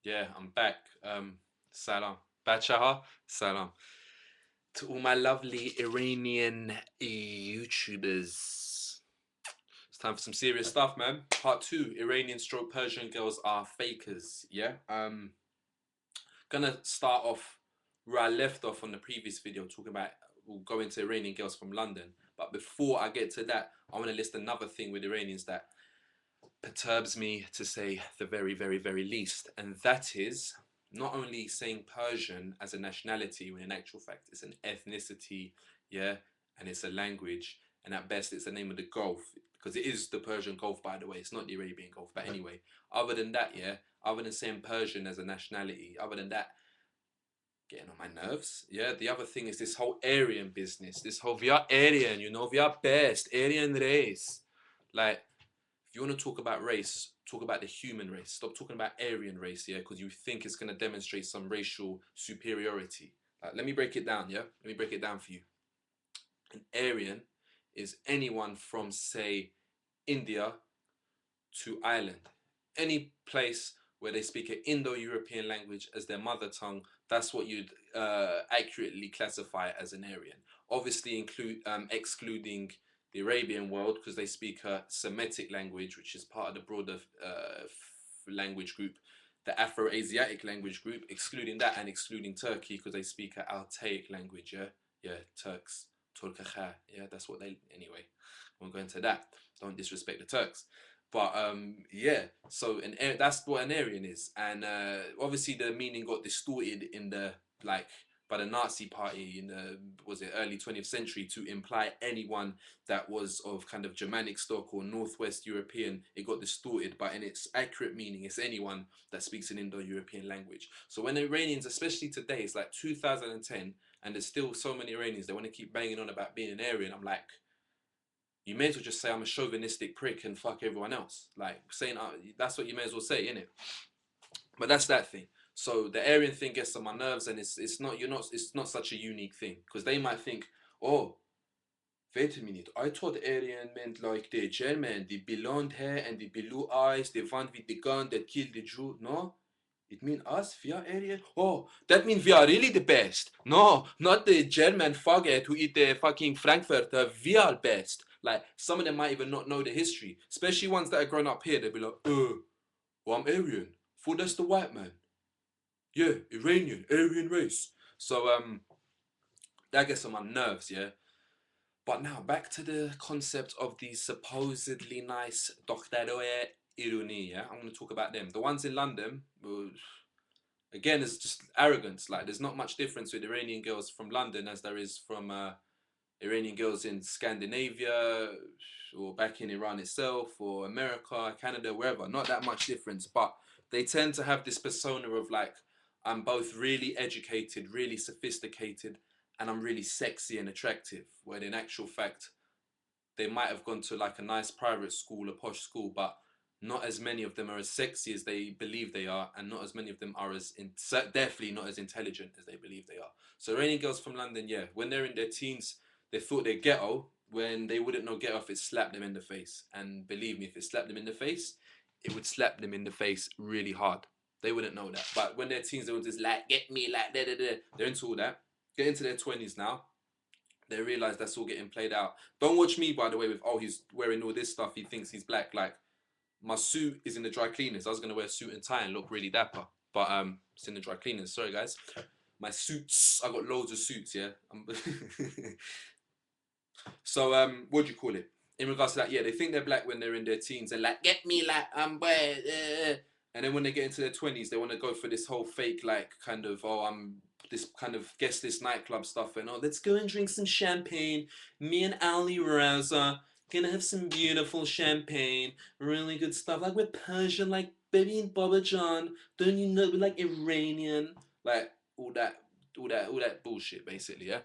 Yeah, I'm back. Salam. Bachaha. Salam. To all my lovely Iranian YouTubers. It's time for some serious stuff, man. Part two, Iranian stroke Persian girls are fakers. Yeah. Gonna start off where I left off on the previous video, talking about we'll go into Iranian girls from London. But before I get to that, I want to list another thing with Iranians that perturbs me, to say the very, very, very least, and that is not only saying Persian as a nationality, when in actual fact it's an ethnicity, yeah, and it's a language, and at best it's the name of the Gulf, because it is the Persian Gulf, by the way. It's not the Arabian Gulf, but anyway. Other than that, yeah, other than saying Persian as a nationality, other than that, getting on my nerves. Yeah, the other thing is this whole Aryan business. This whole we are Aryan, we are best Aryan race. Like, if you want to talk about race, talk about the human race. Stop talking about Aryan race, yeah, because you think it's going to demonstrate some racial superiority. Let me break it down, yeah? Let me break it down for you. An Aryan is anyone from, say, India to Ireland. Any place where they speak an Indo-European language as their mother tongue, that's what you'd accurately classify as an Aryan. Obviously, excluding the Arabian world, because they speak a Semitic language, which is part of the broader language group, the Afro-Asiatic language group, excluding that and excluding Turkey, because they speak an Altaic language, yeah? Yeah, Turks. Turkakha, yeah, that's what they, anyway, I won't go into that. Don't disrespect the Turks. But yeah, so that's what an Aryan is, and obviously the meaning got distorted in the, like, by the Nazi Party in the, was it early 20th century, to imply anyone that was of kind of Germanic stock or Northwest European. It got distorted, but in its accurate meaning, it's anyone that speaks an Indo-European language. So when Iranians, especially today, it's like 2010, and there's still so many Iranians that want to keep banging on about being an Aryan, I'm like, you may as well just say I'm a chauvinistic prick and fuck everyone else. Like saying that's what you may as well say, innit? But that's that thing. So the Aryan thing gets on my nerves, and it's not such a unique thing, because they might think, oh, wait a minute, I thought Aryan meant like the German, the blonde hair and the blue eyes, the one with the gun that killed the Jew. No, it means us, we are Aryan. Oh, that means we are really the best. No, not the German faggot who eat the fucking Frankfurter. We are best. Like, some of them might even not know the history, especially ones that are grown up here. They'll be like, well, I'm Aryan. Thought that's the white man. Yeah, Iranian, Aryan race. So, that gets on my nerves, yeah. But now back to the concept of the supposedly nice Doktaroye Iruni, yeah? I'm going to talk about them. The ones in London, well, again, it's just arrogance. Like, there's not much difference with Iranian girls from London as there is from Iranian girls in Scandinavia or back in Iran itself or America, Canada, wherever. Not that much difference, but they tend to have this persona of like, I'm both really educated, really sophisticated, and I'm really sexy and attractive. When in actual fact, they might have gone to like a nice private school, a posh school, but not as many of them are as sexy as they believe they are, and not as many of them are definitely not as intelligent as they believe they are. So Iranian girls from London, yeah, when they're in their teens, they thought they're ghetto when they wouldn't know ghetto if it slapped them in the face. And believe me, if it slapped them in the face, it would slap them in the face really hard. They wouldn't know that. But when they're teens, they would just like, get me, like, da da da. They're into all that. Get into their 20s now, they realize that's all getting played out. Don't watch me, by the way, with, oh, he's wearing all this stuff, he thinks he's black. Like, my suit is in the dry cleaners. I was gonna wear a suit and tie and look really dapper, but it's in the dry cleaners. Sorry, guys. My suits, I got loads of suits. Yeah. So what do you call it? In regards to that, yeah, they think they're black when they're in their teens. They're like, get me, like, I'm black. And then when they get into their 20s, they want to go for this whole fake, like, kind of, oh, I'm this kind of guest this nightclub stuff, and oh, let's go and drink some champagne. Me and Ali Raza gonna have some beautiful champagne, really good stuff. Like, we're Persian, like Baby and Baba John. Don't you know we're like Iranian? Like, all that bullshit, basically, yeah.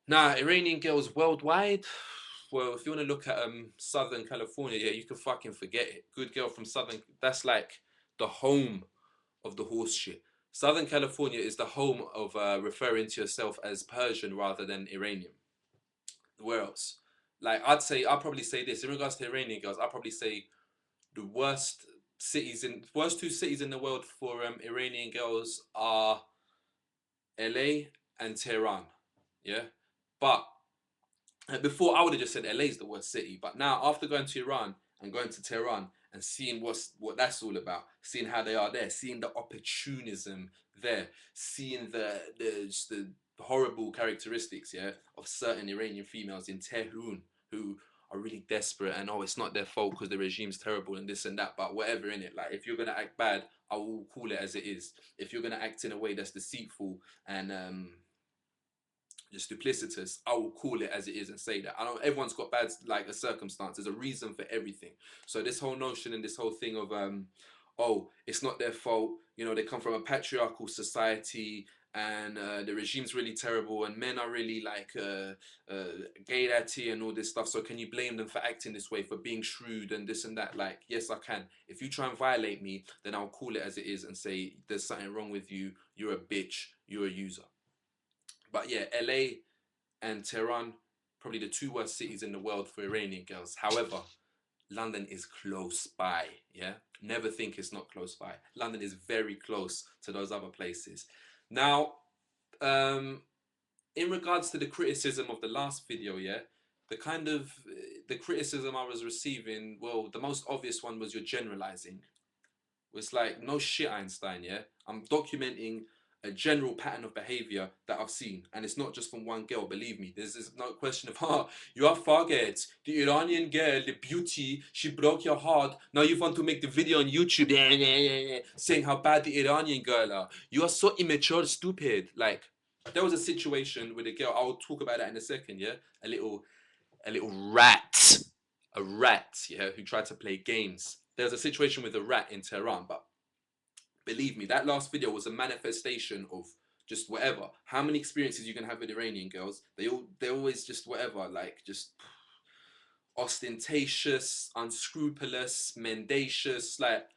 Nah, Iranian girls worldwide. Well, if you want to look at Southern California, yeah, you can fucking forget it. Good girl from Southern, that's like the home of the horse shit. Southern California is the home of referring to yourself as Persian rather than Iranian. Where else? Like, I'll probably say this in regards to Iranian girls. I'll probably say the worst. cities in worst two cities in the world for Iranian girls are LA and Tehran. Yeah, but before I would have just said LA is the worst city, but now after going to Iran and going to Tehran and seeing what that's all about, seeing how they are there, seeing the opportunism there, seeing the horrible characteristics, yeah, of certain Iranian females in Tehran who are really desperate and, oh, it's not their fault because the regime's terrible and this and that, but whatever in it. Like, if you're gonna act bad, I will call it as it is. If you're gonna act in a way that's deceitful and just duplicitous, I will call it as it is and say that. I don't. Everyone's got bad, like, a circumstance. There's a reason for everything. So this whole notion and this whole thing of oh, it's not their fault. You know, they come from a patriarchal society and the regime's really terrible and men are really like gay and all this stuff. So can you blame them for acting this way, for being shrewd and this and that? Like, yes, I can. If you try and violate me, then I'll call it as it is and say there's something wrong with you. You're a bitch. You're a user. But yeah, LA and Tehran, probably the two worst cities in the world for Iranian girls. However, London is close by. Yeah, never think it's not close by. London is very close to those other places. Now, um, in regards to the criticism of the last video, yeah, the kind of the criticism I was receiving, well, the most obvious one was you're generalizing. It's like, no shit, Einstein, yeah? I'm documenting a general pattern of behavior that I've seen. And it's not just from one girl, believe me. There's no question of, you are forget. The Iranian girl, the beauty, she broke your heart. Now you want to make the video on YouTube saying how bad the Iranian girl are. You are so immature, stupid. Like, there was a situation with a girl, I'll talk about that in a second, yeah? A little rat, a rat, yeah, who tried to play games. There's a situation with a rat in Tehran, but believe me, that last video was a manifestation of just whatever. How many experiences you can have with Iranian girls? They're always just whatever, like just ostentatious, unscrupulous, mendacious, like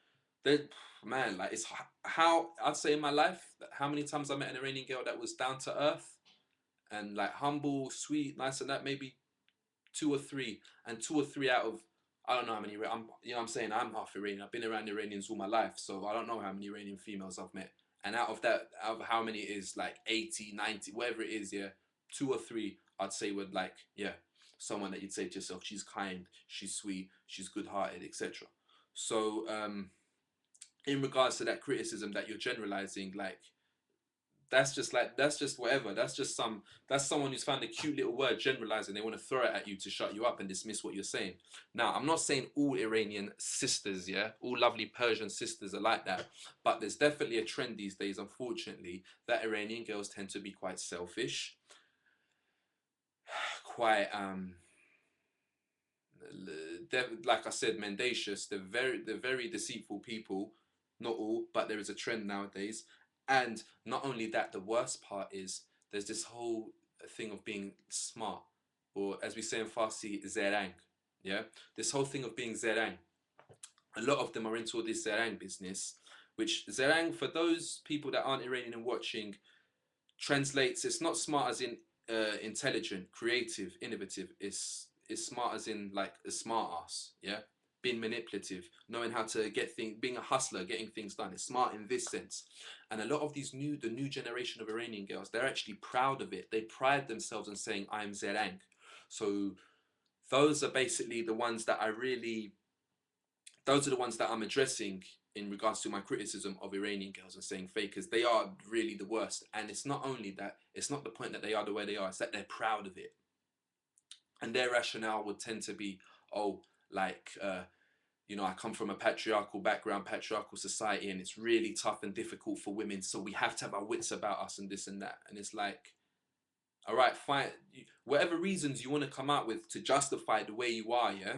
they, man, like it's how I'd say in my life, how many times I met an Iranian girl that was down to earth and like humble, sweet, nice, and that maybe two or three, and two or three out of, I don't know how many. I'm, you know, what I'm saying, I'm half Iranian. I've been around Iranians all my life, so I don't know how many Iranian females I've met. And out of that, out of how many it is, like 80, 90, whatever it is, yeah, two or three, I'd say would, like, yeah, someone that you'd say to yourself, she's kind, she's sweet, she's good-hearted, etc. So, in regards to that criticism that you're generalizing, like, that's just whatever. That's someone who's found a cute little word generalizing. They want to throw it at you to shut you up and dismiss what you're saying. Now, I'm not saying all Iranian sisters, yeah, all lovely Persian sisters are like that, but there's definitely a trend these days, unfortunately, that Iranian girls tend to be quite selfish, quite like I said, mendacious. They're very deceitful people. Not all, but there is a trend nowadays. And not only that, the worst part is there's this whole thing of being smart, or as we say in Farsi, zerang. Yeah, this whole thing of being zerang. A lot of them are into all this zerang business, which zerang, for those people that aren't Iranian and watching, translates, it's not smart as in intelligent, creative, innovative. It's smart as in like a smart ass, yeah, being manipulative, knowing how to get things, being a hustler, getting things done. It's smart in this sense. And a lot of the new generation of Iranian girls, they're actually proud of it. They pride themselves in saying, I'm zerang. So those are basically the ones that I really, those are the ones that I'm addressing in regards to my criticism of Iranian girls and saying fakers. They are really the worst. And it's not only that, it's not the point that they are the way they are, it's that they're proud of it. And their rationale would tend to be, oh, like, you know, I come from a patriarchal background, patriarchal society, and it's really tough and difficult for women. So we have to have our wits about us and this and that. And it's like, all right, fine. Whatever reasons you want to come out with to justify the way you are, yeah,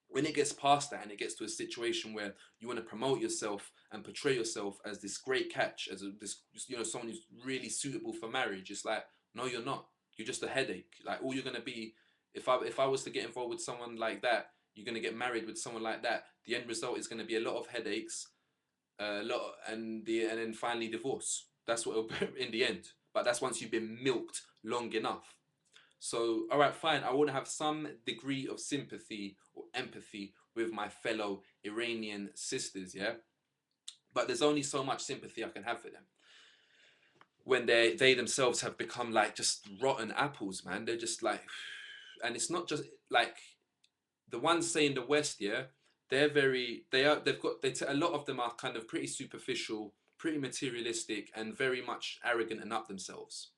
when it gets past that and it gets to a situation where you want to promote yourself and portray yourself as this great catch, as this, you know, someone who's really suitable for marriage, it's like, no, you're not. You're just a headache. Like, all you're gonna be, if I was to get involved with someone like that, you're gonna get married with someone like that. The end result is gonna be a lot of headaches, a lot, and then finally divorce. That's what it'll be in the end. But that's once you've been milked long enough. So, all right, fine. I want to have some degree of sympathy or empathy with my fellow Iranian sisters, yeah? But there's only so much sympathy I can have for them when they themselves have become like just rotten apples, man. They're just like, and it's not just like the ones say in the West, yeah, a lot of them are kind of pretty superficial, pretty materialistic, and very much arrogant and up themselves.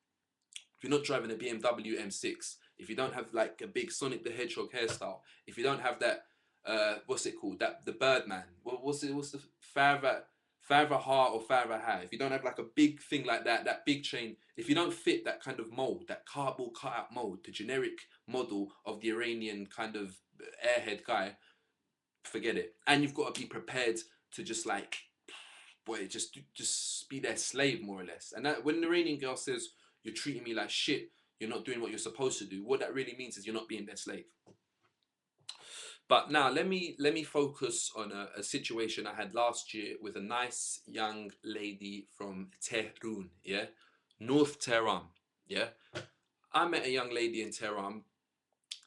If you're not driving a BMW M6, if you don't have like a big Sonic the Hedgehog hairstyle, if you don't have that, what's it called? That the Birdman. What's it? What's the Farther heart or Farther hat? If you don't have like a big thing like that, that big chain, if you don't fit that kind of mold, that cardboard cutout mold, the generic model of the Iranian kind of airhead guy, forget it. And you've got to be prepared to just like, boy, just be their slave more or less. And that when the Iranian girl says you're treating me like shit, you're not doing what you're supposed to do, what that really means is you're not being their slave. But now let me focus on a situation I had last year with a nice young lady from Tehran, yeah, North Tehran, yeah. I met a young lady in Tehran.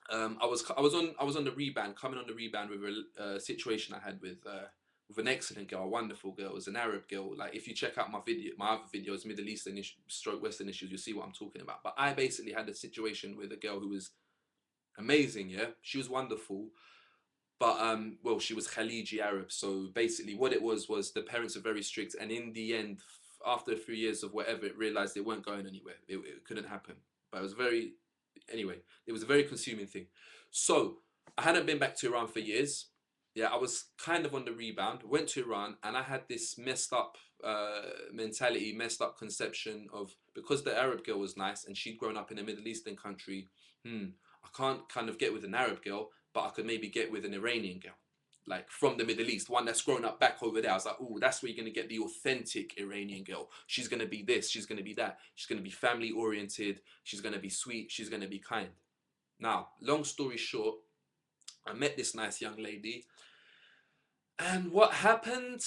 I was on the rebound, coming on the rebound with a situation I had with an excellent girl, a wonderful girl. It was an Arab girl. Like if you check out my other videos, Middle Eastern stroke Western issues, you'll see what I'm talking about. But I basically had a situation with a girl who was amazing. Yeah, she was wonderful, but well, she was Khaliji Arab. So basically, what it was the parents are very strict, and in the end, after a few years of whatever, it realized they weren't going anywhere. It couldn't happen. But it was very, anyway, it was a very consuming thing. So I hadn't been back to Iran for years. Yeah, I was kind of on the rebound. Went to Iran, and I had this messed up mentality, messed up conception of, because the Arab girl was nice and she'd grown up in a Middle Eastern country. I can't kind of get with an Arab girl, but I could maybe get with an Iranian girl, like from the Middle East, one that's grown up back over there. I was like, oh, that's where you're gonna get the authentic Iranian girl. She's gonna be this, she's gonna be that, she's gonna be family oriented, she's gonna be sweet, she's gonna be kind. Now, long story short, I met this nice young lady, and what happened?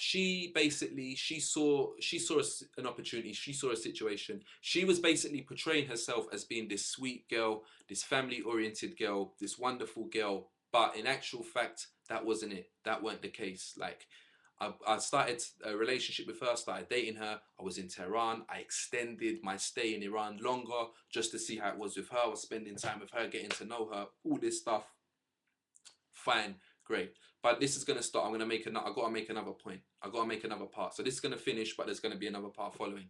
She basically she saw an opportunity. She saw a situation. She was basically portraying herself as being this sweet girl, this family oriented girl, this wonderful girl. But in actual fact, that wasn't it. That weren't the case. Like I started a relationship with her, started dating her. I was in Tehran. I extended my stay in Iran longer just to see how it was with her. I was spending time with her, getting to know her, all this stuff. Fine, great. But this is gonna start. I'm gonna make another. I gotta make another point. I gotta make another part. So this is gonna finish, but there's gonna be another part following.